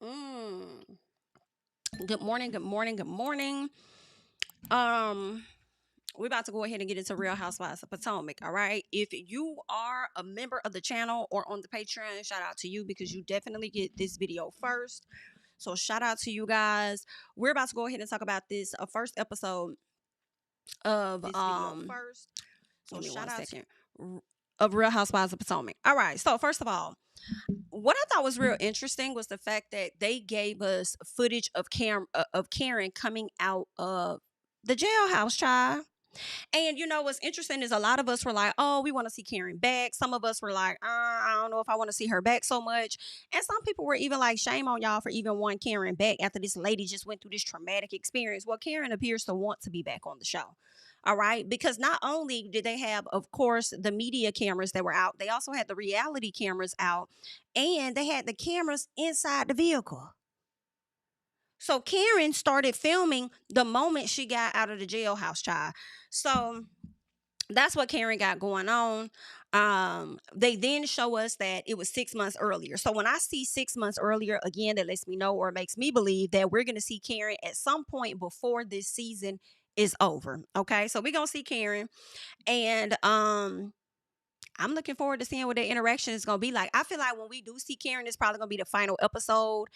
Mm. Good morning, good morning, good morning. Um, we're about to go ahead and get into Real Housewives of Potomac. All right. If you are a member of the channel or on the Patreon, shout out to you because you definitely get this video first. So shout out to you guys. We're about to go ahead and talk about this first episode of This video first. give me one second. Of Real Housewives of Potomac. All right. So first of all, what I thought was real interesting was the fact that they gave us footage of Karen coming out of the jailhouse, child. And you know what's interesting is a lot of us were like, "Oh, we want to see Karen back." Some of us were like, "I don't know if I want to see her back so much." And some people were even like, "Shame on y'all for even wanting Karen back after this lady just went through this traumatic experience." Well, Karen appears to want to be back on the show. All right, because not only did they have, of course, the media cameras that were out, they also had the reality cameras out, and they had the cameras inside the vehicle. So Karen started filming the moment she got out of the jailhouse, child. So that's what Karen got going on. They then show us that it was 6 months earlier. So when I see 6 months earlier, again, that lets me know or makes me believe that we're gonna see Karen at some point before this season is over. Okay, so we're gonna see Karen, and I'm looking forward to seeing what their interaction is gonna be like. I feel like when we do see Karen, it's probably gonna be the final episode.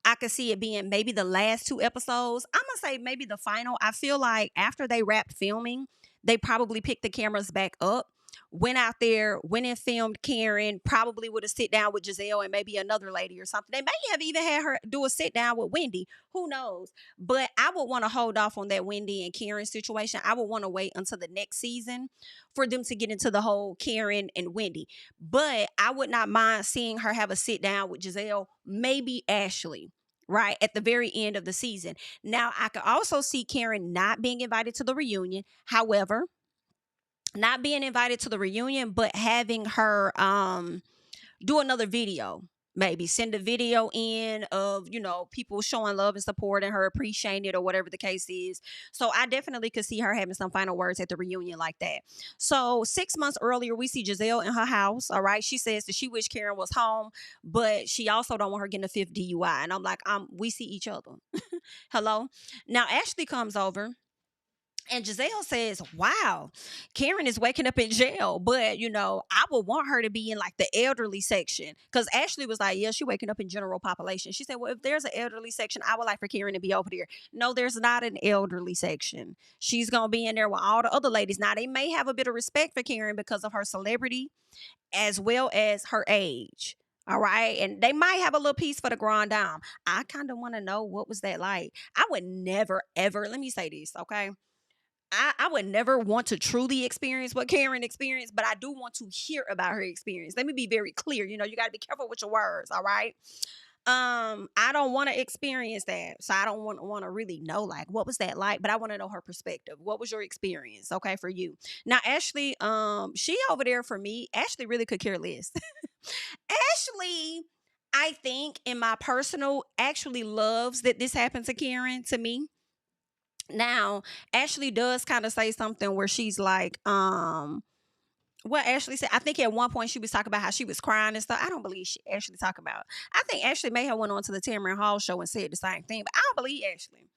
I could see it being maybe the last two episodes. I'm gonna say maybe the final. I feel like after they wrapped filming, they probably picked the cameras back up, went out there, went and filmed Karen, probably would have sit down with Gizelle and maybe another lady or something. They may have even had her do a sit down with Wendy. Who knows? But I would want to hold off on that Wendy and Karen situation. I would want to wait until the next season for them to get into the whole Karen and Wendy. But I would not mind seeing her have a sit down with Gizelle, maybe Ashley, right at the very end of the season. Now, I could also see Karen not being invited to the reunion. However, not being invited to the reunion, but having her do another video. Maybe send a video in of, people showing love and support and her appreciating it or whatever the case is. So I definitely could see her having some final words at the reunion like that. So 6 months earlier, we see Gizelle in her house. All right. She says that she wish Karen was home, but she also don't want her getting a fifth DUI. And I'm like, we see each other. Hello. Now Ashley comes over. And Gizelle says, "Wow, Karen is waking up in jail, but I would want her to be in like the elderly section." Because Ashley was like, "Yeah, she waking up in general population." She said, "Well, if there's an elderly section, I would like for Karen to be over there." No, there's not an elderly section. She's gonna be in there with all the other ladies. Now they may have a bit of respect for Karen because of her celebrity as well as her age. All right. And they might have a little piece for the grand dame. I kind of want to know what was that like. I would never, ever, let me say this, okay? I would never want to truly experience what Karen experienced, but I do want to hear about her experience. Let me be very clear. You got to be careful with your words, all right? I don't want to experience that. So I don't want to really know like what was that like, but I want to know her perspective. What was your experience? Okay, for you. Now, Ashley, she over there for me, Ashley really could care less. Ashley, I think in my personal actually loves that this happened to Karen to me. Now, Ashley does kind of say something where she's like, what Ashley said. I think at one point she was talking about how she was crying and stuff. I don't believe she Ashley talking about. I think Ashley may have went on to the Tamron Hall show and said the same thing, but I don't believe Ashley.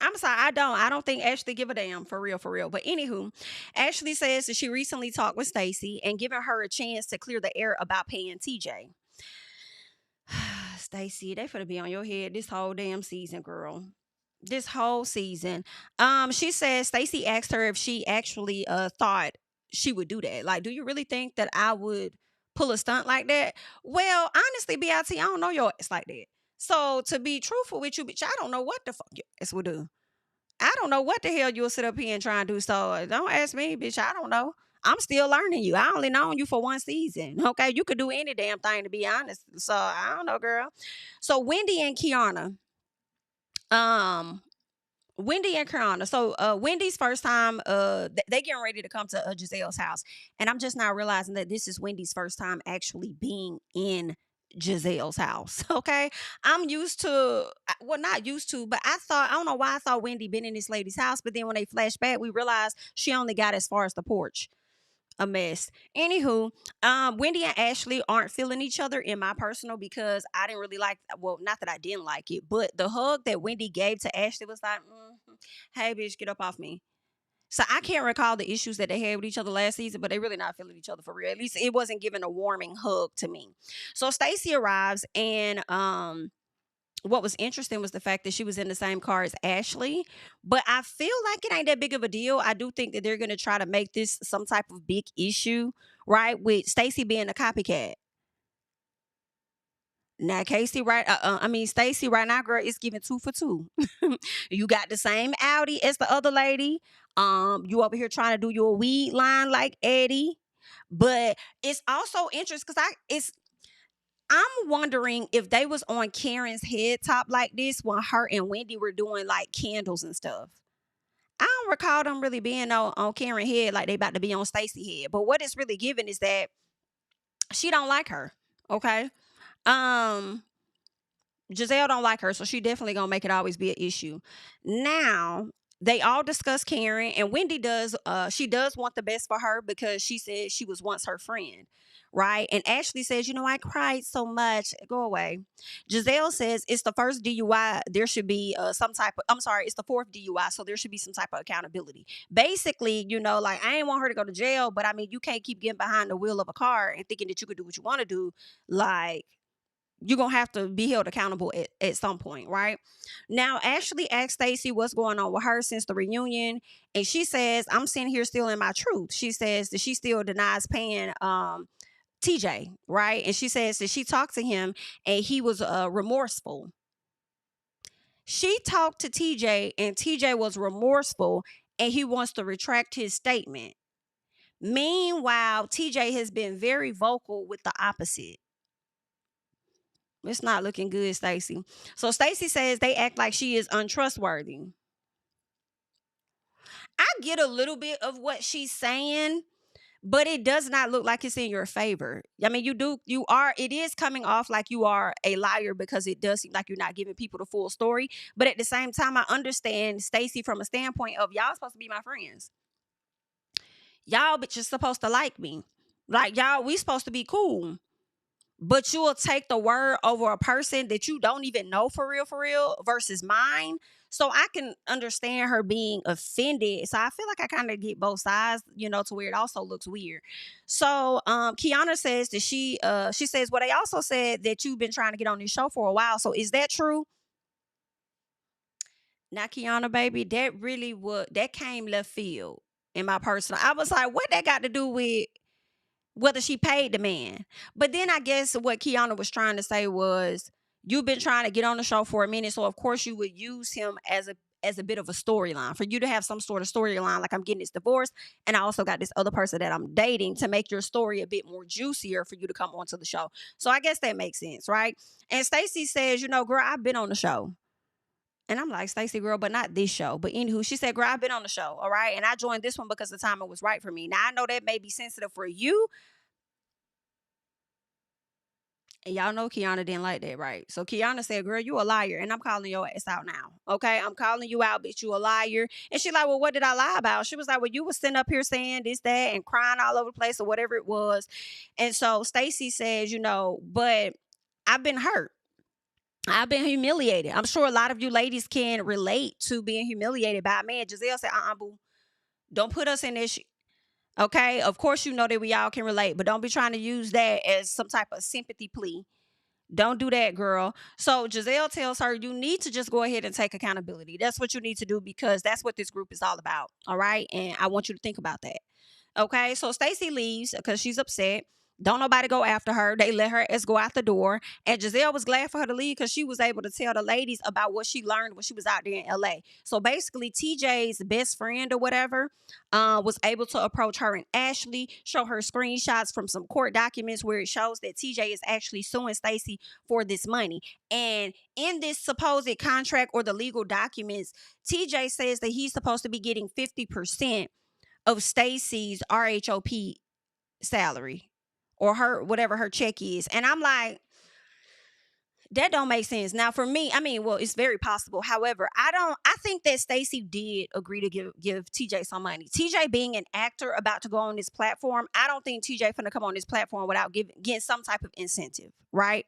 I'm sorry, I don't. I don't think Ashley give a damn for real, for real. But anywho, Ashley says that she recently talked with Stacey and given her a chance to clear the air about paying TJ. Stacey, they finna be on your head this whole damn season, girl. This whole season. She says Stacey asked her if she actually thought she would do that. Like, do you really think that I would pull a stunt like that? Well, honestly, BIT, I don't know your ass like that. So to be truthful with you, bitch, I don't know what the fuck your ass would do. I don't know what the hell you'll sit up here and try and do. So don't ask me, bitch. I don't know. I'm still learning you. I only known you for one season. Okay. You could do any damn thing to be honest. So I don't know, girl. So Wendy and Keiarna. Um, Wendy and Keiarna. So Wendy's first time, they getting ready to come to Giselle's house. And I'm just now realizing that this is Wendy's first time actually being in Giselle's house. Okay. I'm used to, well, not used to, but I don't know why I thought Wendy been in this lady's house. But then when they flashed back, we realized she only got as far as the porch. a mess. Anywho, Wendy and Ashley aren't feeling each other in my personal, because I didn't really like, well, not that I didn't like it, but the hug that Wendy gave to Ashley was like, hey bitch, get up off me. So I can't recall the issues that they had with each other last season, but they really not feeling each other for real. At least it wasn't giving a warming hug to me. So Stacey arrives, and what was interesting was the fact that she was in the same car as Ashley. But I feel like it ain't that big of a deal. I do think that they're gonna try to make this some type of big issue, right? With Stacey being a copycat. Now, Stacey right now, girl, is giving 2 for 2. You got the same Audi as the other lady. You over here trying to do your weed line like Eddie. But it's also interesting because I'm wondering if they was on Karen's head top like this when her and Wendy were doing like candles and stuff. I don't recall them really being on Karen's head like they about to be on Stacey head. But what it's really giving is that she don't like her. Okay. Um, Gizelle don't like her, so she definitely gonna make it always be an issue. Now, they all discuss Karen, and Wendy does. She does want the best for her because she said she was once her friend, right? And Ashley says, I cried so much. Go away. Gizelle says it's the first DUI. There should be some type of. I'm sorry, it's the 4th DUI, so there should be some type of accountability. Basically, like I ain't want her to go to jail, but I mean, you can't keep getting behind the wheel of a car and thinking that you could do what you want to do, like you're going to have to be held accountable at some point, right? Now, Ashley asked Stacey what's going on with her since the reunion. And she says, I'm sitting here still in my truth. She says that she still denies paying TJ, right? And she says that she talked to him and he was remorseful. She talked to TJ and TJ was remorseful and he wants to retract his statement. Meanwhile, TJ has been very vocal with the opposite. It's not looking good, Stacey. So Stacey says they act like she is untrustworthy. I get a little bit of what she's saying, but it does not look like it's in your favor. I mean, it is coming off like you are a liar because it does seem like you're not giving people the full story. But at the same time, I understand Stacey from a standpoint of y'all supposed to be my friends. Y'all bitches supposed to like me. Like y'all, we supposed to be cool. But you'll take the word over a person that you don't even know for real versus mine. So I can understand her being offended. So I feel like I kind of get both sides, to where it also looks weird. So Keiarna says that she says, well, they also said that you've been trying to get on this show for a while. So is that true? Now, Keiarna, baby, that came left field in my personal. I was like, what that got to do with whether she paid the man? But then I guess what Keiarna was trying to say was, you've been trying to get on the show for a minute, so of course you would use him as a bit of a storyline, for you to have some sort of storyline, like I'm getting this divorce and I also got this other person that I'm dating, to make your story a bit more juicier for you to come onto the show. So I guess that makes sense, right? And Stacey says, girl, I've been on the show. And I'm like, Stacey, girl, but not this show. But anywho, she said, girl, I've been on the show, all right? And I joined this one because the timing was right for me. Now, I know that may be sensitive for you. And y'all know Keiarna didn't like that, right? So Keiarna said, girl, you a liar. And I'm calling your ass out now, okay? I'm calling you out, bitch, you a liar. And she like, well, what did I lie about? She was like, well, you was sitting up here saying this, that, and crying all over the place or whatever it was. And so Stacey says, but I've been hurt. I've been humiliated. I'm sure a lot of you ladies can relate to being humiliated by a man. Gizelle said, boo. Don't put us in this shit. Okay? Of course you know that we all can relate, but don't be trying to use that as some type of sympathy plea. Don't do that, girl. So Gizelle tells her, you need to just go ahead and take accountability. That's what you need to do, because that's what this group is all about. All right? And I want you to think about that. Okay? So Stacey leaves because she's upset. Don't nobody go after her. They let her go out the door. And Gizelle was glad for her to leave because she was able to tell the ladies about what she learned when she was out there in LA. So basically, TJ's best friend or whatever was able to approach her and Ashley, show her screenshots from some court documents where it shows that TJ is actually suing Stacey for this money. And in this supposed contract or the legal documents, TJ says that he's supposed to be getting 50% of Stacey's RHOP salary, or her, whatever her check is. And I'm like, That don't make sense. Now, for me, I mean, well, it's very possible. However, I think that Stacey did agree to give TJ some money. TJ being an actor about to go on this platform, I don't think TJ finna come on this platform without getting some type of incentive, right?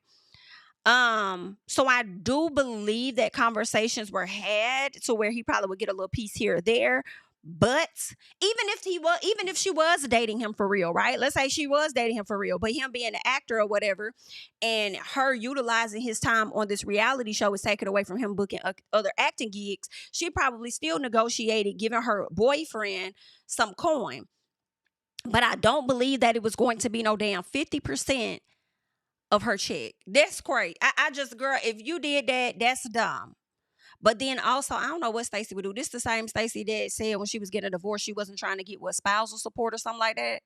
So I do believe that conversations were had to where he probably would get a little piece here or there. But even if she was dating him for real, right? Let's say she was dating him for real, but him being an actor or whatever, and her utilizing his time on this reality show was taken away from him booking other acting gigs, she probably still negotiated giving her boyfriend some coin. But I don't believe that it was going to be no damn 50% of her check. That's crazy. I just, girl, if you did that, that's dumb. But then also, I don't know what Stacey would do. This the same Stacey that said when she was getting a divorce, she wasn't trying to get spousal support or something like that,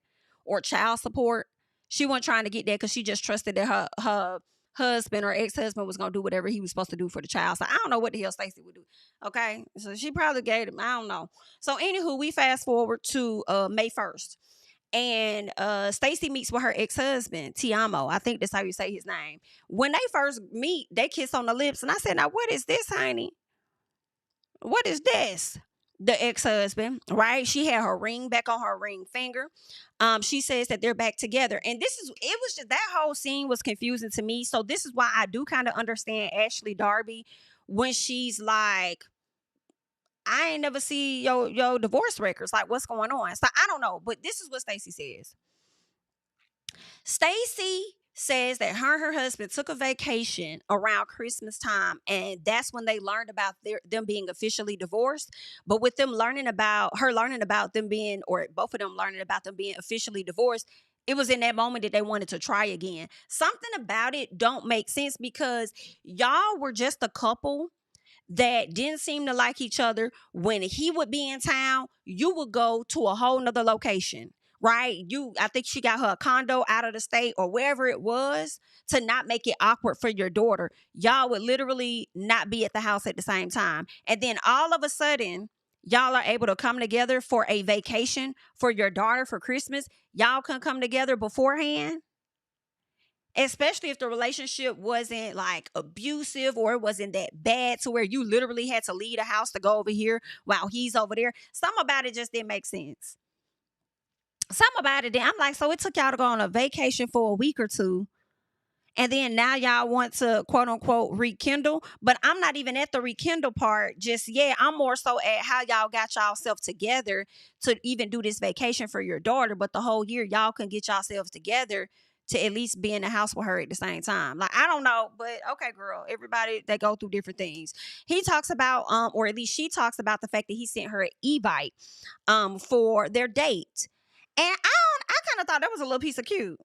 or child support. She wasn't trying to get that because she just trusted that her husband or ex-husband was gonna do whatever he was supposed to do for the child. So I don't know what the hell Stacey would do. Okay, so she probably gave him. I don't know. So anywho, we fast forward to May 1st. And Stacey meets with her ex-husband, Tiamo. I think that's how you say his name. When they first meet, they kiss on the lips. And I said, now, what is this, honey? What is this? The ex-husband, right? She had her ring back on her ring finger. She says that they're back together. And it was just, that whole scene was confusing to me. So this is why I do kind of understand Ashley Darby when she's like, I ain't never see your divorce records. Like, what's going on? So I don't know. But this is what Stacey says. Stacey says that her husband took a vacation around Christmas time, and that's when they learned about them being officially divorced. But with them learning about them being, or both of them learning about them being officially divorced, it was in that moment that they wanted to try again. Something about it don't make sense because y'all were just a couple that didn't seem to like each other. When he would be in town, you would go to a whole nother location, right? I think she got her a condo out of the state or wherever it was to not make it awkward for your daughter. Y'all would literally not be at the house at the same time. And then all of a sudden, y'all are able to come together for a vacation for your daughter for Christmas. Y'all can come together beforehand. Especially if the relationship wasn't like abusive or it wasn't that bad to where you literally had to leave the house to go over here while he's over there. Something about it just didn't make sense. Something about it, I'm like, so it took y'all to go on a vacation for a week or two. And then now y'all want to quote unquote rekindle. But I'm not even at the rekindle part just yet. I'm more so at how y'all got y'allself together to even do this vacation for your daughter. But the whole year y'all can get yourselves together to at least be in the house with her at the same time. Like, I don't know, but okay, girl, everybody, they go through different things. He talks about, or at least she talks about the fact that he sent her an e-bike for their date. And I kind of thought that was a little piece of cute.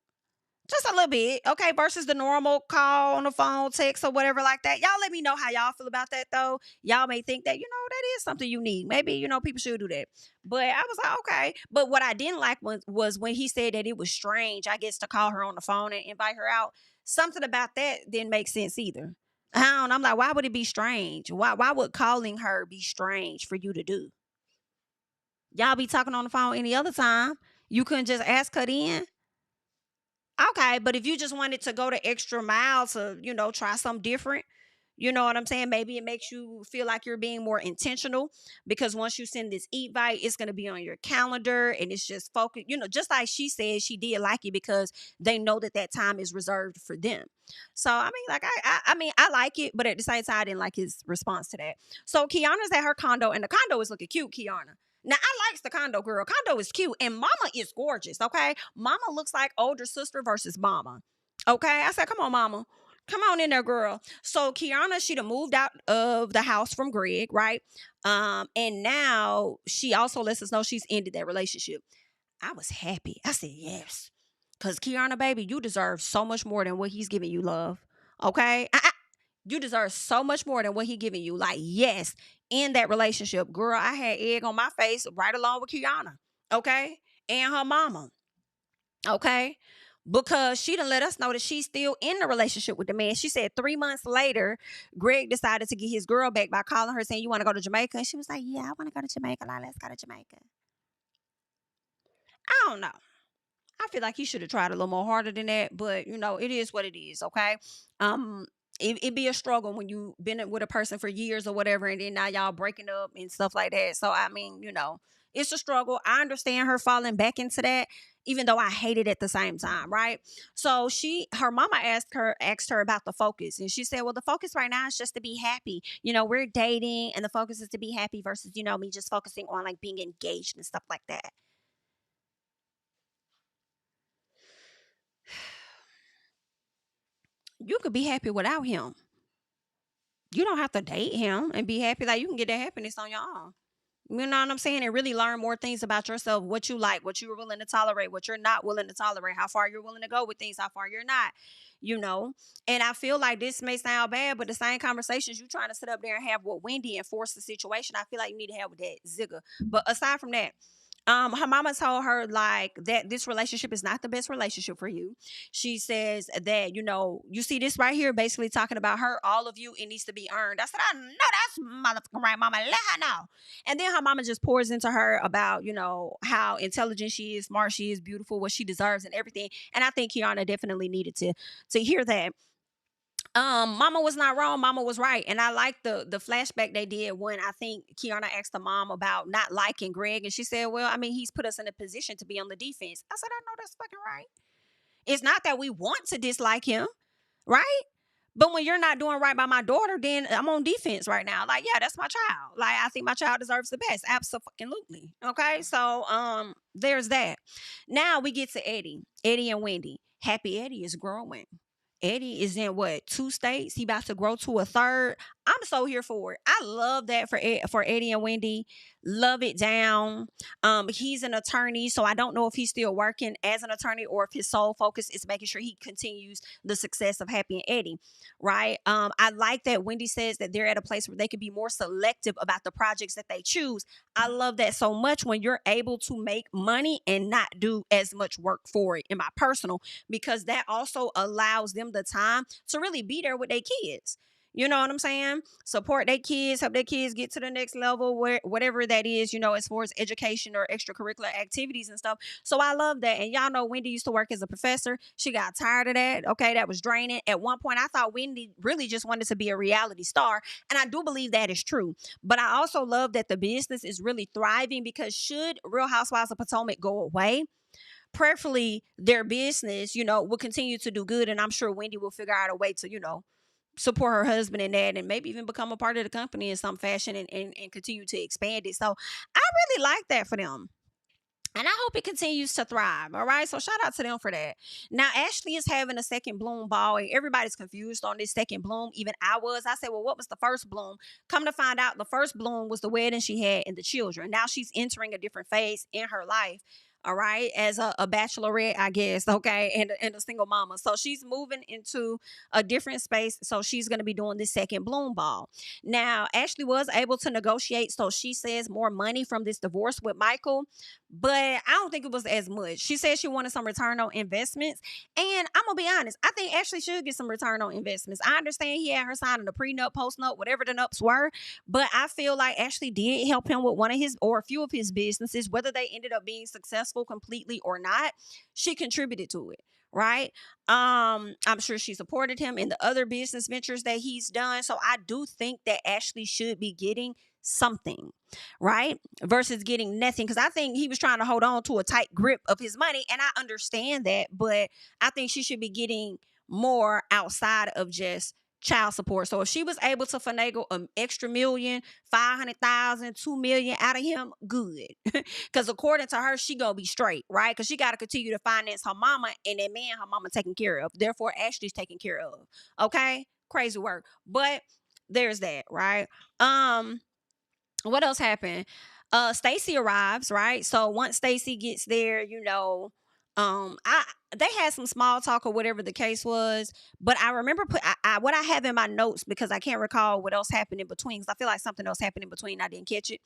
Just a little bit, okay, versus the normal call on the phone, text, or whatever like that. Y'all let me know how y'all feel about that, though. Y'all may think that, that is something unique. Maybe, people should do that. But I was like, okay. But what I didn't like was when he said that it was strange, I guess, to call her on the phone and invite her out. Something about that didn't make sense either. I'm like, why would it be strange? Why would calling her be strange for you to do? Y'all be talking on the phone any other time. You couldn't just ask her in. Okay, but if you just wanted to go the extra mile to, try something different, you know what I'm saying? Maybe it makes you feel like you're being more intentional because once you send this invite, it's going to be on your calendar and it's just focused, just like she said, she did like it because they know that time is reserved for them. So, I mean, like, I like it, but at the same time, I didn't like his response to that. So Keiarna's at her condo and the condo is looking cute, Keiarna. Now, I likes the condo, girl. Condo is cute. And mama is gorgeous, okay? Mama looks like older sister versus mama. Okay? I said, come on, mama. Come on in there, girl. So Keiarna, she done moved out of the house from Greg, right? And now she also lets us know she's ended that relationship. I was happy. I said, yes. Because Keiarna, baby, you deserve so much more than what he's giving you, love. Okay? You deserve so much more than what he giving you. Like, yes, in that relationship, girl, I had egg on my face right along with Keiarna, okay? And her mama, okay? Because she done let us know that she's still in the relationship with the man. She said 3 months later, Greg decided to get his girl back by calling her saying, you want to go to Jamaica? And she was like, yeah, I want to go to Jamaica. Like, let's go to Jamaica. I don't know. I feel like he should have tried a little more harder than that, but it is what it is, okay? it be a struggle when you been with a person for years or whatever, and then now y'all breaking up and stuff like that. So I mean, it's a struggle. I understand her falling back into that, even though I hate it at the same time, right? So her mama asked her about the focus, and she said, well, the focus right now is just to be happy. We're dating, and the focus is to be happy versus me just focusing on like being engaged and stuff like that. You could be happy without him. You don't have to date him and be happy. Like, you can get that happiness on your own. You know what I'm saying? And really learn more things about yourself, what you like, what you're willing to tolerate, what you're not willing to tolerate, how far you're willing to go with things, how far you're not, And I feel like this may sound bad, but the same conversations you trying to sit up there and have with Wendy and force the situation, I feel like you need to have with that Zigga. But aside from that, her mama told her like that this relationship is not the best relationship for you. She says that, you see this right here, basically talking about her, all of you, it needs to be earned. I said, I know that's motherfucking right, mama. Let her know. And then her mama just pours into her about, how intelligent she is, smart she is, beautiful, what she deserves and everything. And I think Keiarna definitely needed to hear that. Mama was not wrong, mama was right. And I like the flashback they did when I think Keiarna asked the mom about not liking Greg, and she said, well, I mean, he's put us in a position to be on the defense. I said, I know that's fucking right. It's not that we want to dislike him, right? But when you're not doing right by my daughter, then I'm on defense right now. Like, yeah, that's my child. Like, I think my child deserves the best. Absolutely. Okay. So there's that. Now we get to Eddie and Wendy. Happy Eddie is growing. Eddie is in what, 2 states? He about to grow to a third. I'm so here for it. I love that for Eddie and Wendy. Love it down. He's an attorney, so I don't know if he's still working as an attorney or if his sole focus is making sure he continues the success of Happy and Eddie, right? I like that Wendy says that they're at a place where they can be more selective about the projects that they choose. I love that so much when you're able to make money and not do as much work for it, in my personal, because that also allows them the time to really be there with their kids. You know what I'm saying? Support their kids, help their kids get to the next level, whatever that is, as far as education or extracurricular activities and stuff. So I love that. And y'all know Wendy used to work as a professor. She got tired of that. Okay, that was draining. At one point, I thought Wendy really just wanted to be a reality star. And I do believe that is true. But I also love that the business is really thriving, because should Real Housewives of Potomac go away, prayerfully their business, will continue to do good. And I'm sure Wendy will figure out a way to, support her husband in that, and maybe even become a part of the company in some fashion, and continue to expand it. So I really like that for them. And I hope it continues to thrive. All right. So shout out to them for that. Now, Ashley is having a second bloom ball, and everybody's confused on this second bloom. Even I was. I said, well, what was the first bloom? Come to find out, the first bloom was the wedding she had and the children. Now she's entering a different phase in her life. All right, as a bachelorette, I guess, okay, and a single mama. So she's moving into a different space. So she's going to be doing this second bloom ball. Now, Ashley was able to negotiate, so she says, more money from this divorce with Michael, but I don't think it was as much. She said she wanted some return on investments, and I'm going to be honest, I think Ashley should get some return on investments. I understand he had her signing a prenup, postnup, whatever the nups were, but I feel like Ashley did help him with one of his, or a few of his businesses, whether they ended up being successful completely or not. She contributed to it, right? I'm sure she supported him in the other business ventures that he's done. So I do think that Ashley should be getting something, right, versus getting nothing, because I think he was trying to hold on to a tight grip of his money, and I understand that, but I think she should be getting more outside of just child support. So if she was able to finagle an extra $1,000,000, $500,000, $2,000,000 out of him, good. Because according to her, she gonna be straight, right? Because she got to continue to finance her mama, and that man her mama taking care of. Therefore, Ashley's taken care of. Okay, crazy work, but there's that, right? What else happened? Stacey arrives, right? So once Stacey gets there, they had some small talk or whatever the case was, but I remember what I have in my notes, because I can't recall what else happened in between, because I feel like something else happened in between. I didn't catch it.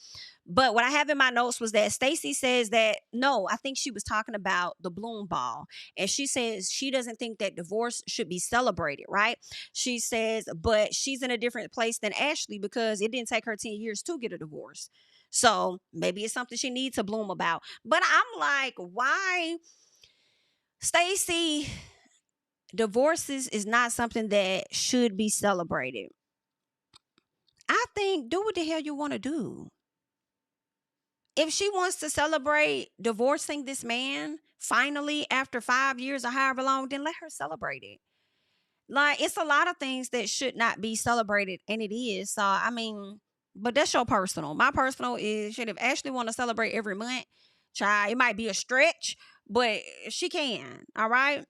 But what I have in my notes was that Stacey says that, no, I think she was talking about the Bloom Ball. And she says she doesn't think that divorce should be celebrated, right? She says, but she's in a different place than Ashley, because it didn't take her 10 years to get a divorce. So maybe it's something she needs to bloom about. But I'm like, why? Stacey divorces is not something that should be celebrated. I think do what the hell you want to do. If she wants to celebrate divorcing this man finally after 5 years or however long, then let her celebrate it. Like, it's a lot of things that should not be celebrated, and it is. So, I mean, but that's your personal. My personal is, shit, if Ashley want to celebrate every month, try. It might be a stretch, but she can. All right.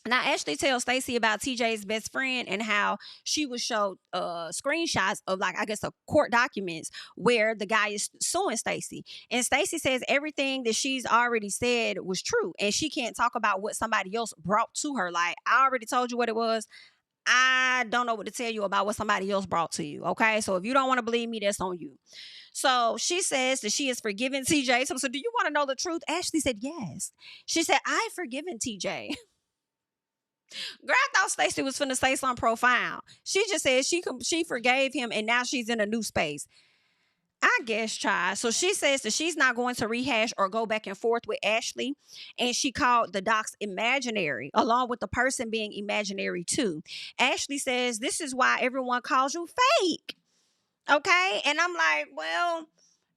Now, Ashley tells Stacey about TJ's best friend and how she was showed screenshots of, like, I guess, the court documents where the guy is suing Stacey. And Stacey says everything that she's already said was true. And she can't talk about what somebody else brought to her. Like, I already told you what it was. I don't know what to tell you about what somebody else brought to you. Okay. So if you don't want to believe me, that's on you. So she says that she is forgiving TJ. So do you want to know the truth? Ashley said yes. She said, I've forgiven TJ. Girl, I thought Stacey was finna say something profound. She just said she forgave him and now she's in a new space. I guess, child. So she says that she's not going to rehash or go back and forth with Ashley. And she called the docs imaginary, along with the person being imaginary too. Ashley says, this is why everyone calls you fake. Okay? And I'm like, well,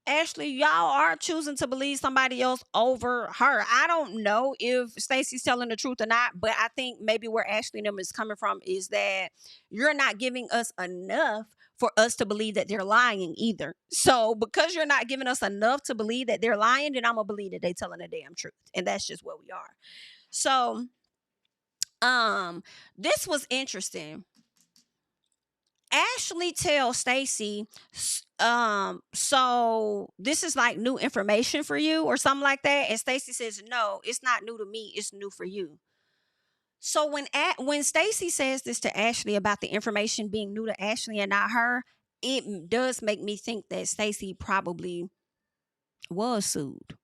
Ashley, y'all are choosing to believe somebody else over her. I don't know if Stacey's telling the truth or not, but I think maybe where Ashley and them is coming from is that you're not giving us enough for us to believe that they're lying either. So because you're not giving us enough to believe that they're lying, then I'm going to believe that they're telling the damn truth. And that's just where we are. So, this was interesting. Ashley tells Stacey, so this is like new information for you or something like that. And Stacey says, no, it's not new to me. It's new for you. So when Stacey says this to Ashley about the information being new to Ashley and not her, it does make me think that Stacey probably was sued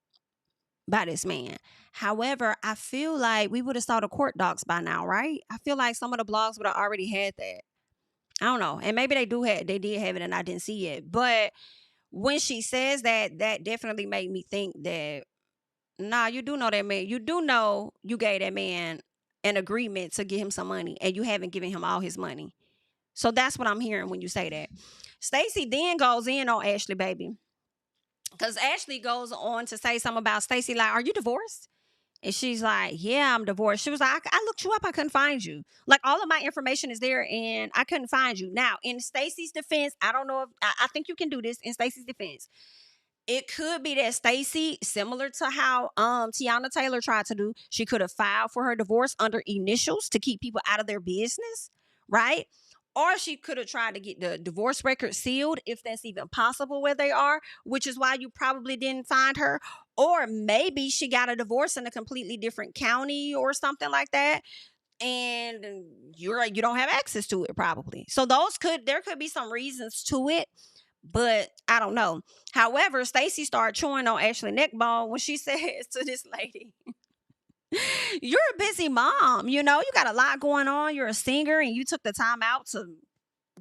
by this man. However, I feel like we would have saw the court docs by now, right? I feel like some of the blogs would have already had that. I don't know. And maybe they did have it and I didn't see it. But when she says that definitely made me think that, nah, you do know that man. You do know you gave that man an agreement to give him some money and you haven't given him all his money. So that's what I'm hearing when you say that. Stacey then goes in on Ashley, baby. Because Ashley goes on to say something about Stacey, like, are you divorced? And she's like, yeah, I'm divorced. She was like, I looked you up. I couldn't find you. Like, all of my information is there and I couldn't find you. Now, in Stacey's defense, I don't know if, I think you can do this in Stacey's defense. It could be that Stacey, similar to how Teyana Taylor tried to do, she could have filed for her divorce under initials to keep people out of their business, right? Or she could have tried to get the divorce record sealed, if that's even possible where they are, which is why you probably didn't find her. Or maybe she got a divorce in a completely different county or something like that, and you don't have access to it probably. So there could be some reasons to it, but I don't know. However, Stacey started chewing on Ashley neckbone when she says to this lady, you're a busy mom, you got a lot going on. You're a singer and you took the time out to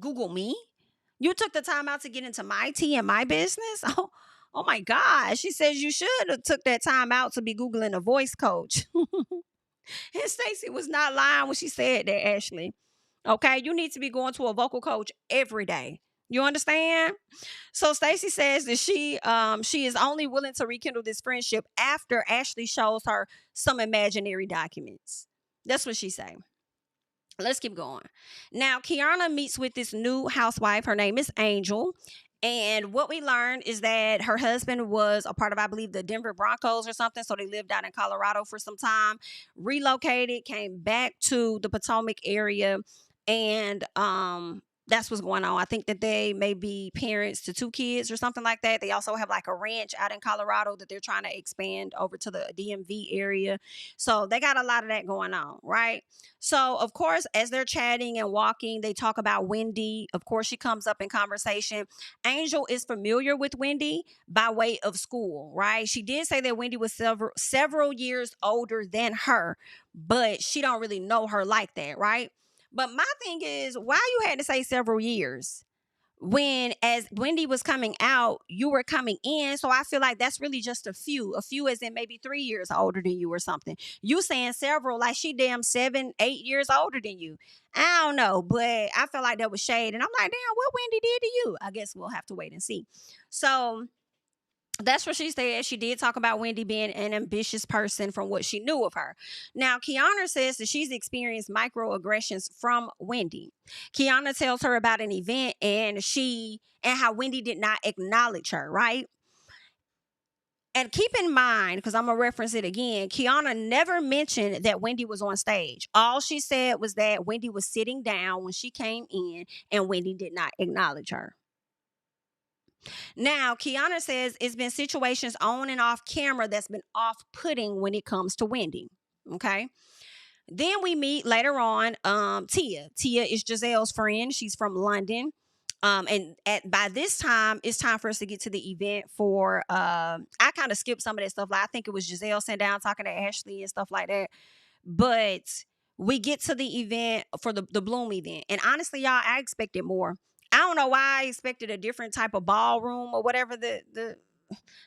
Google me. You took the time out to get into my tea and my business. Oh my God. She says you should have took that time out to be Googling a voice coach. And Stacey was not lying when she said that, Ashley. Okay. You need to be going to a vocal coach every day. You understand? So Stacey says that she is only willing to rekindle this friendship after Ashley shows her some imaginary documents. That's what she's saying. Let's keep going. Now, Keiarna meets with this new housewife. Her name is Angel. And what we learned is that her husband was a part of, I believe, the Denver Broncos or something. So they lived out in Colorado for some time, relocated, came back to the Potomac area, and that's what's going on. I think that they may be parents to 2 kids or something like that. They also have like a ranch out in Colorado that they're trying to expand over to the DMV area. So they got a lot of that going on, right? So, of course, as they're chatting and walking, they talk about Wendy. Of course, she comes up in conversation. Angel is familiar with Wendy by way of school, right? She did say that Wendy was several years older than her, but she don't really know her like that, right? But my thing is, why you had to say several years? when as Wendy was coming out, you were coming in. So I feel like that's really just a few as in maybe 3 years older than you or something. You saying several, like she damn 7, 8 years older than you. I don't know, but I feel like that was shade. And I'm like, damn, what Wendy did to you? I guess we'll have to wait and see. So that's what she said. She did talk about Wendy being an ambitious person from what she knew of her. Now, Keiarna says that she's experienced microaggressions from Wendy. Keiarna tells her about an event and how Wendy did not acknowledge her, right? And keep in mind, because I'm going to reference it again, Keiarna never mentioned that Wendy was on stage. All she said was that Wendy was sitting down when she came in and Wendy did not acknowledge her. Now, Keiarna says it's been situations on and off camera that's been off-putting when it comes to Wendy. Okay. Then we meet later on Tia. Tia is Gizelle's friend. She's from London. And by this time, it's time for us to get to the event for I kind of skipped some of that stuff. Like I think it was Gizelle sitting down talking to Ashley and stuff like that. But we get to the event for the Bloom event. And honestly, y'all, I expected more. I don't know why I expected a different type of ballroom or whatever.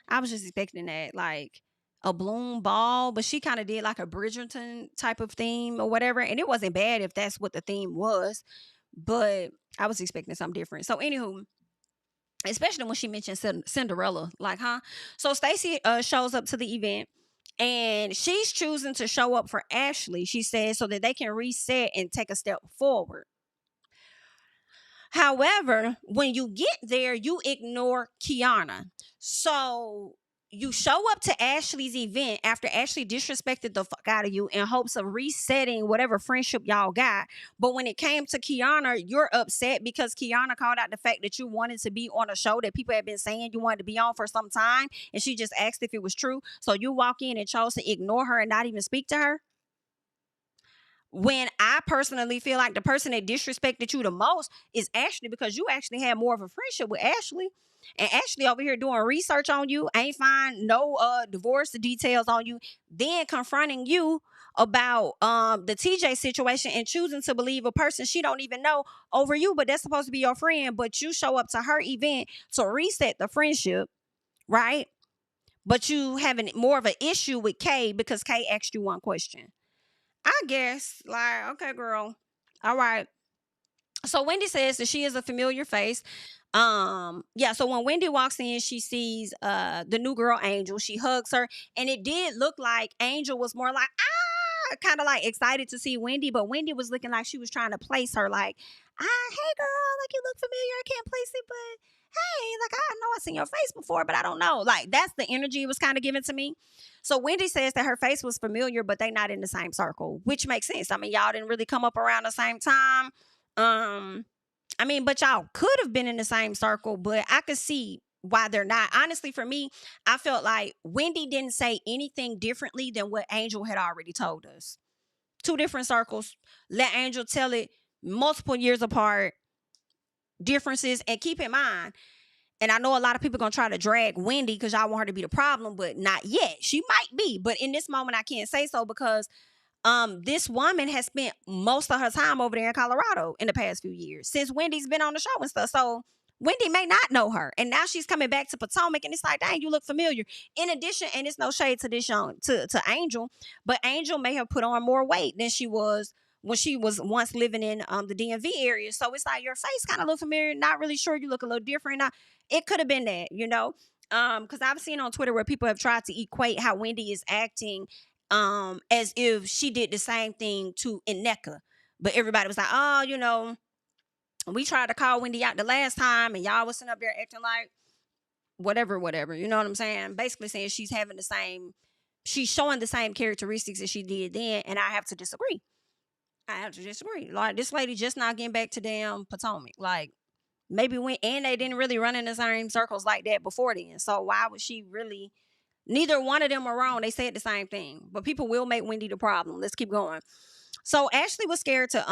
I was just expecting that, like a Bloom ball, but she kind of did like a Bridgerton type of theme or whatever. And it wasn't bad if that's what the theme was, but I was expecting something different. So anywho, especially when she mentioned Cinderella, like, huh? So Stacey shows up to the event and she's choosing to show up for Ashley, she says, so that they can reset and take a step forward. However, when you get there, you ignore Keiarna. So you show up to Ashley's event after Ashley disrespected the fuck out of you in hopes of resetting whatever friendship y'all got. But when it came to Keiarna, you're upset because Keiarna called out the fact that you wanted to be on a show that people had been saying you wanted to be on for some time. And she just asked if it was true. So you walk in and chose to ignore her and not even speak to her. When I personally feel like the person that disrespected you the most is Ashley, because you actually had more of a friendship with Ashley. And Ashley over here doing research on you, ain't find no divorce details on you, then confronting you about the TJ situation and choosing to believe a person she don't even know over you, but that's supposed to be your friend. But you show up to her event to reset the friendship, right? But you having more of an issue with Kay because Kay asked you one question. I guess, like, okay, girl. All right. So Wendy says that she is a familiar face. So when Wendy walks in, she sees the new girl, Angel. She hugs her. And it did look like Angel was more like, kind of like excited to see Wendy. But Wendy was looking like she was trying to place her like, hey, girl, like you look familiar. I can't place it, but hey, like I know I've seen your face before, but I don't know. Like that's the energy it was kind of given to me. So Wendy says that her face was familiar, but they not in the same circle, which makes sense. I mean, y'all didn't really come up around the same time. But y'all could have been in the same circle, but I could see why they're not. Honestly, for me, I felt like Wendy didn't say anything differently than what Angel had already told us. 2 different circles. Let Angel tell it multiple years apart. Differences. And keep in mind, and I know a lot of people are going to try to drag Wendy because y'all want her to be the problem, but not yet. She might be. But in this moment, I can't say so because this woman has spent most of her time over there in Colorado in the past few years since Wendy's been on the show and stuff. So Wendy may not know her. And now she's coming back to Potomac and it's like, dang, you look familiar. In addition, and it's no shade to this young, to Angel, but Angel may have put on more weight than she was when she was once living in the DMV area. So it's like your face kind of look familiar. Not really sure. You look a little different. It could have been that, you know, because I've seen on Twitter where people have tried to equate how Wendy is acting as if she did the same thing to Ineka. But everybody was like, oh, you know, we tried to call Wendy out the last time and y'all was sitting up there acting like whatever. You know what I'm saying? Basically saying she's showing the same characteristics as she did then. And I have to disagree. Like this lady just not getting back to damn Potomac. Like maybe and they didn't really run in the same circles like that before then. So why would she really? Neither one of them are wrong. They said the same thing. But people will make Wendy the problem. Let's keep going. So Ashley was scared to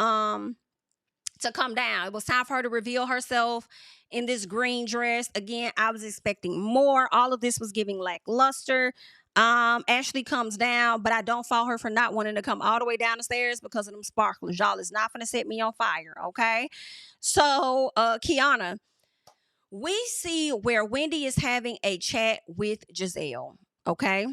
come down. It was time for her to reveal herself in this green dress. Again, I was expecting more. All of this was giving lackluster. Ashley comes down, but I don't fault her for not wanting to come all the way down the stairs because of them sparklers. Y'all is not going to set me on fire, okay? So, Keiarna, we see where Wendy is having a chat with Gizelle. Okay.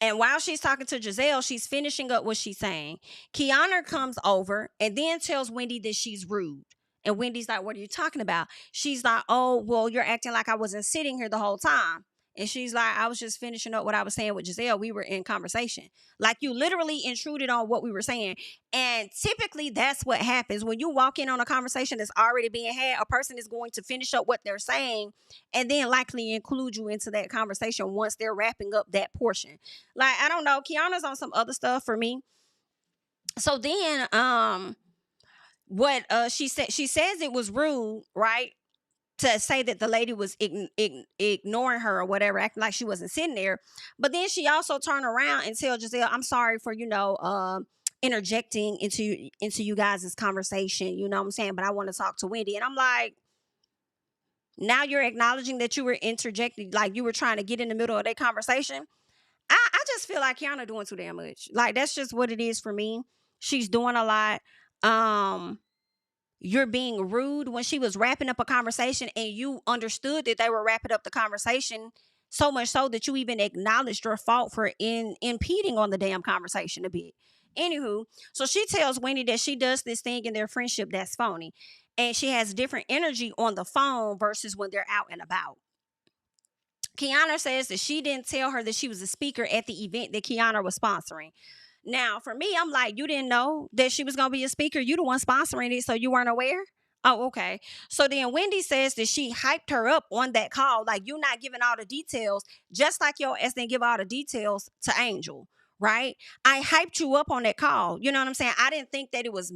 And while she's talking to Gizelle, she's finishing up what she's saying. Keiarna comes over and then tells Wendy that she's rude. And Wendy's like, what are you talking about? She's like, oh, well, you're acting like I wasn't sitting here the whole time. And she's like, I was just finishing up what I was saying with Gizelle. We were in conversation. Like, you literally intruded on what we were saying. And typically that's what happens. When you walk in on a conversation that's already being had, a person is going to finish up what they're saying and then likely include you into that conversation once they're wrapping up that portion. Like, I don't know. Keiarna's on some other stuff for me. So then, what she says it was rude, right? To say that the lady was ignoring her or whatever, acting like she wasn't sitting there. But then she also turned around and tell Gizelle, I'm sorry for, interjecting into you guys' conversation, you know what I'm saying? But I want to talk to Wendy. And I'm like, now you're acknowledging that you were interjecting, like you were trying to get in the middle of their conversation. I just feel like Keiarna doing too damn much. Like, that's just what it is for me. She's doing a lot. You're being rude when she was wrapping up a conversation and you understood that they were wrapping up the conversation, so much so that you even acknowledged your fault for impeding on the damn conversation a bit. Anywho, so she tells Wendy that she does this thing in their friendship that's phony. And she has different energy on the phone versus when they're out and about. Keiarna says that she didn't tell her that she was a speaker at the event that Keiarna was sponsoring. Now, for me, I'm like, you didn't know that she was going to be a speaker. You the one sponsoring it, so you weren't aware? Oh, okay. So then Wendy says that she hyped her up on that call. Like, you not giving all the details, just like your ass didn't give all the details to Angel, right? I hyped you up on that call. You know what I'm saying? I didn't think that it was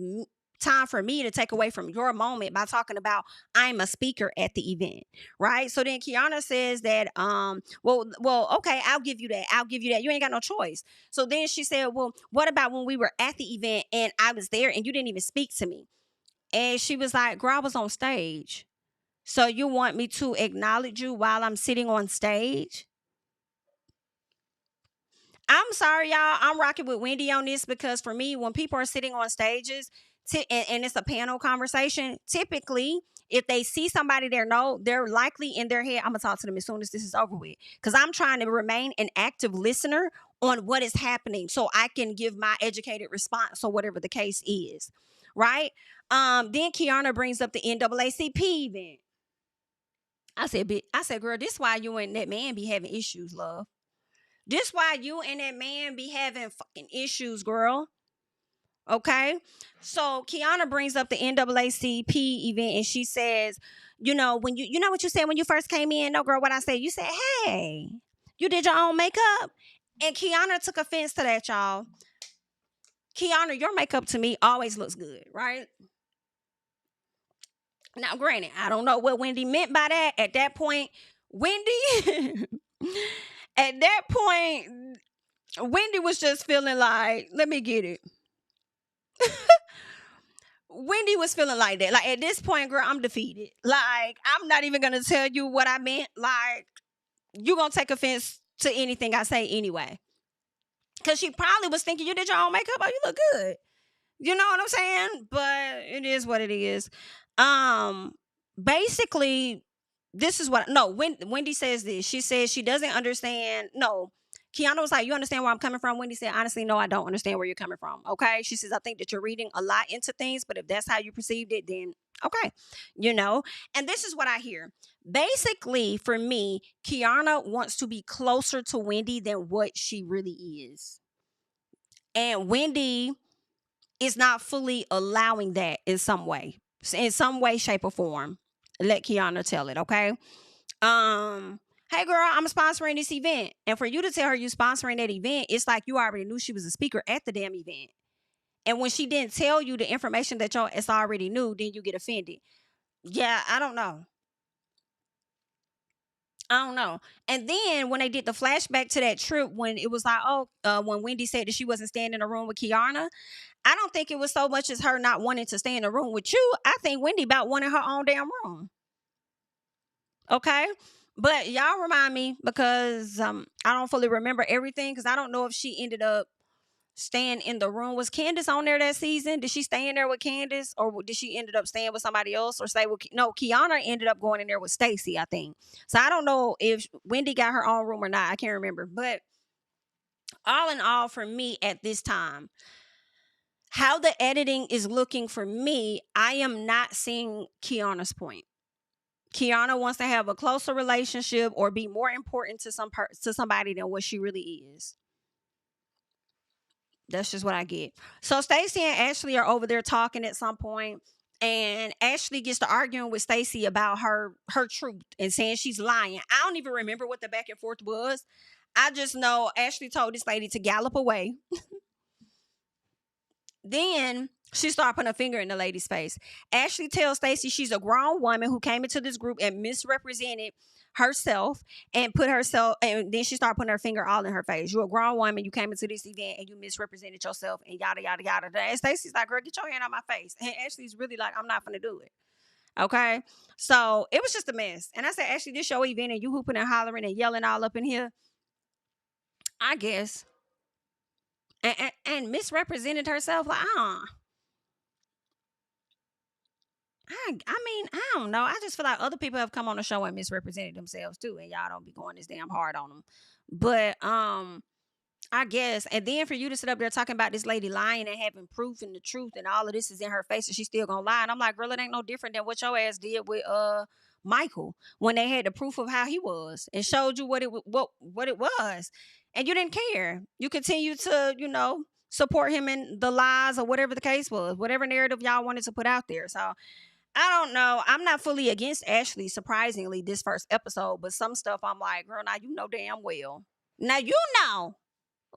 time for me to take away from your moment by talking about I'm a speaker at the event, right? So then Keiarna says that, well, okay, I'll give you that. You ain't got no choice. So then she said, well, what about when we were at the event and I was there and you didn't even speak to me? And she was like, girl, I was on stage. So you want me to acknowledge you while I'm sitting on stage? I'm sorry, y'all. I'm rocking with Wendy on this because for me, when people are sitting on stages and it's a panel conversation, typically, if they see somebody they're likely in their head, I'm going to talk to them as soon as this is over with. Because I'm trying to remain an active listener on what is happening so I can give my educated response or whatever the case is. Right? Then Keiarna brings up the NAACP event. I said, girl, this why you and that man be having issues, love. This why you and that man be having fucking issues, girl. Okay? So Keiarna brings up the NAACP event and she says, when you know what you said when you first came in? No, girl, what I said? You said, hey, you did your own makeup? And Keiarna took offense to that, y'all. Keiarna, your makeup to me always looks good, right? Now, granted, I don't know what Wendy meant by that. At that point, Wendy was just feeling like, let me get it. Wendy was feeling like that. Like, at this point, girl, I'm defeated. Like, I'm not even going to tell you what I meant. Like, you're going to take offense to anything I say anyway. Because she probably was thinking, you did your own makeup? Oh, you look good. You know what I'm saying? But it is what it is. Basically, this is what... No, Wendy says this. She says she doesn't understand... No. Keiarna was like, you understand where I'm coming from? Wendy said, honestly, no, I don't understand where you're coming from. Okay? She says, I think that you're reading a lot into things, but if that's how you perceived it, then okay. And this is what I hear. Basically, for me, Keiarna wants to be closer to Wendy than what she really is. And Wendy is not fully allowing that in some way, shape, or form. Let Keiarna tell it, okay? Hey girl, I'm sponsoring this event. And for you to tell her you sponsoring that event, it's like you already knew she was a speaker at the damn event. And when she didn't tell you the information that y'all already knew, then you get offended. Yeah, I don't know. And then when they did the flashback to that trip, when it was like, when Wendy said that she wasn't staying in a room with Keiarna, I don't think it was so much as her not wanting to stay in a room with you. I think Wendy about wanting her own damn room. Okay? But y'all remind me because I don't fully remember everything because I don't know if she ended up staying in the room. Was Candiace on there that season? Did she stay in there with Candiace, or did she ended up staying with somebody else, or stay with? No, Keiarna ended up going in there with Stacey, I think. So I don't know if Wendy got her own room or not. I can't remember. But all in all, for me at this time, how the editing is looking for me, I am not seeing Keiarna's point. Keiarna wants to have a closer relationship or be more important to somebody than what she really is. That's just what I get. So Stacey and Ashley are over there talking at some point, and Ashley gets to arguing with Stacey about her truth and saying she's lying. I don't even remember what the back and forth was. I just know Ashley told this lady to gallop away. Then she started putting a finger in the lady's face. Ashley tells Stacey she's a grown woman who came into this group and misrepresented herself and and then she started putting her finger all in her face. You're a grown woman, you came into this event and you misrepresented yourself and yada yada yada. And Stacey's like, girl, get your hand out my face. And Ashley's really like, I'm not gonna do it. Okay. So it was just a mess. And I said, Ashley, this your event and you hooping and hollering and yelling all up in here, I guess. And misrepresented herself. Like, I mean, I don't know. I just feel like other people have come on the show and misrepresented themselves too, and y'all don't be going this damn hard on them. But I guess, and then for you to sit up there talking about this lady lying and having proof and the truth and all of this is in her face and she's still gonna lie, and I'm like, girl, it ain't no different than what your ass did with Michael when they had the proof of how he was and showed you what it was, and you didn't care. You continue to support him in the lies or whatever the case was, whatever narrative y'all wanted to put out there. So I don't know. I'm not fully against Ashley, surprisingly, this first episode, but some stuff I'm like, girl, now you know damn well. Now you know.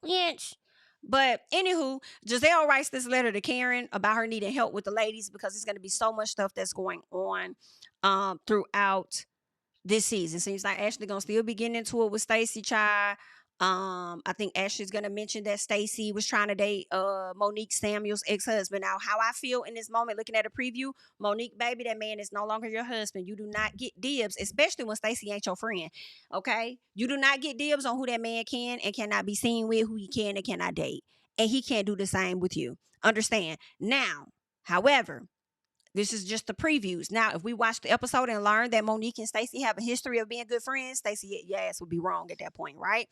Yes. But anywho, Gizelle writes this letter to Karen about her needing help with the ladies because there's going to be so much stuff that's going on throughout this season. Seems like Ashley gonna still be getting into it with Stacey, child. I think Ashley's gonna mention that Stacey was trying to date Monique Samuel's ex-husband. Now, how I feel in this moment looking at a preview, Monique, baby, that man is no longer your husband. You do not get dibs, especially when Stacey ain't your friend. Okay? You do not get dibs on who that man can and cannot be seen with, who he can and cannot date. And he can't do the same with you. Understand? Now, however, this is just the previews. Now, if we watch the episode and learn that Monique and Stacey have a history of being good friends, Stacey, your ass would be wrong at that point, right?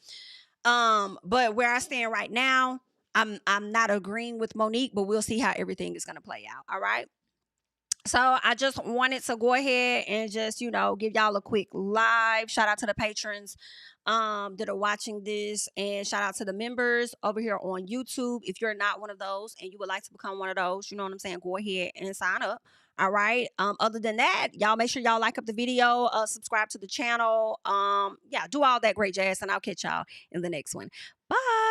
But where I stand right now, I'm not agreeing with Monique, but we'll see how everything is going to play out. All right. So I just wanted to go ahead and just, give y'all a quick live shout out to the patrons that are watching this, and shout out to the members over here on YouTube. If you're not one of those and you would like to become one of those, you know what I'm saying, go ahead and sign up. All right. Other than that, y'all make sure y'all like up the video, subscribe to the channel. Yeah, do all that great jazz, and I'll catch y'all in the next one. Bye.